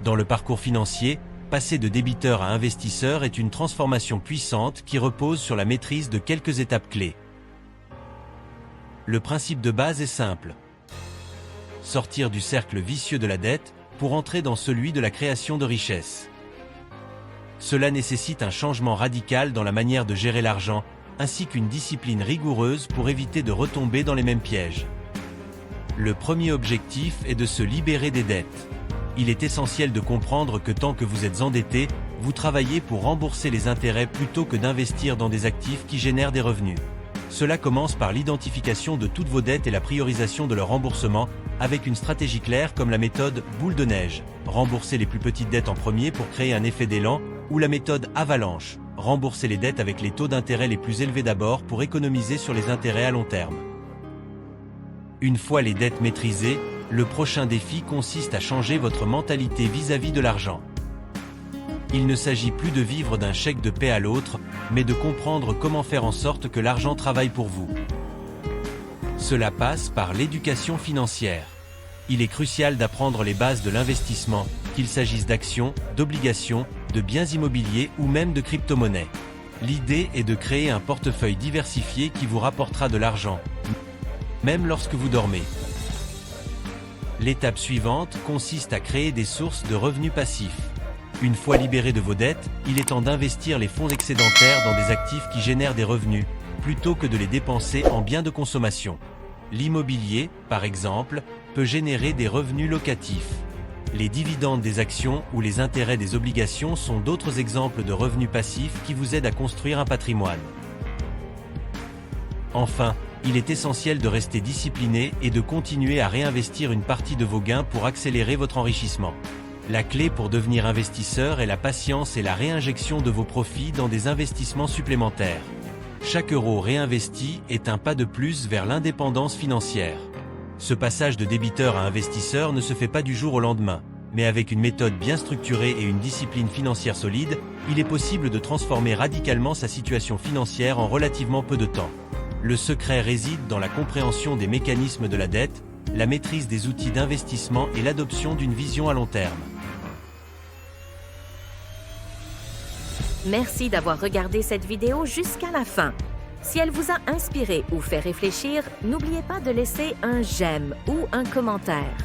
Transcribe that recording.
Dans le parcours financier, passer de débiteur à investisseur est une transformation puissante qui repose sur la maîtrise de quelques étapes clés. Le principe de base est simple. Sortir du cercle vicieux de la dette pour entrer dans celui de la création de richesse. Cela nécessite un changement radical dans la manière de gérer l'argent, ainsi qu'une discipline rigoureuse pour éviter de retomber dans les mêmes pièges. Le premier objectif est de se libérer des dettes. Il est essentiel de comprendre que tant que vous êtes endetté, vous travaillez pour rembourser les intérêts plutôt que d'investir dans des actifs qui génèrent des revenus. Cela commence par l'identification de toutes vos dettes et la priorisation de leur remboursement, avec une stratégie claire comme la méthode boule de neige, rembourser les plus petites dettes en premier pour créer un effet d'élan, ou la méthode avalanche, rembourser les dettes avec les taux d'intérêt les plus élevés d'abord pour économiser sur les intérêts à long terme. Une fois les dettes maîtrisées, le prochain défi consiste à changer votre mentalité vis-à-vis de l'argent. Il ne s'agit plus de vivre d'un chèque de paie à l'autre, mais de comprendre comment faire en sorte que l'argent travaille pour vous. Cela passe par l'éducation financière. Il est crucial d'apprendre les bases de l'investissement, qu'il s'agisse d'actions, d'obligations, de biens immobiliers ou même de crypto-monnaies. L'idée est de créer un portefeuille diversifié qui vous rapportera de l'argent, même lorsque vous dormez. L'étape suivante consiste à créer des sources de revenus passifs. Une fois libéré de vos dettes, il est temps d'investir les fonds excédentaires dans des actifs qui génèrent des revenus, plutôt que de les dépenser en biens de consommation. L'immobilier, par exemple, peut générer des revenus locatifs. Les dividendes des actions ou les intérêts des obligations sont d'autres exemples de revenus passifs qui vous aident à construire un patrimoine. Enfin, il est essentiel de rester discipliné et de continuer à réinvestir une partie de vos gains pour accélérer votre enrichissement. La clé pour devenir investisseur est la patience et la réinjection de vos profits dans des investissements supplémentaires. Chaque euro réinvesti est un pas de plus vers l'indépendance financière. Ce passage de débiteur à investisseur ne se fait pas du jour au lendemain, mais avec une méthode bien structurée et une discipline financière solide, il est possible de transformer radicalement sa situation financière en relativement peu de temps. Le secret réside dans la compréhension des mécanismes de la dette, la maîtrise des outils d'investissement et l'adoption d'une vision à long terme. Merci d'avoir regardé cette vidéo jusqu'à la fin. Si elle vous a inspiré ou fait réfléchir, n'oubliez pas de laisser un j'aime ou un commentaire.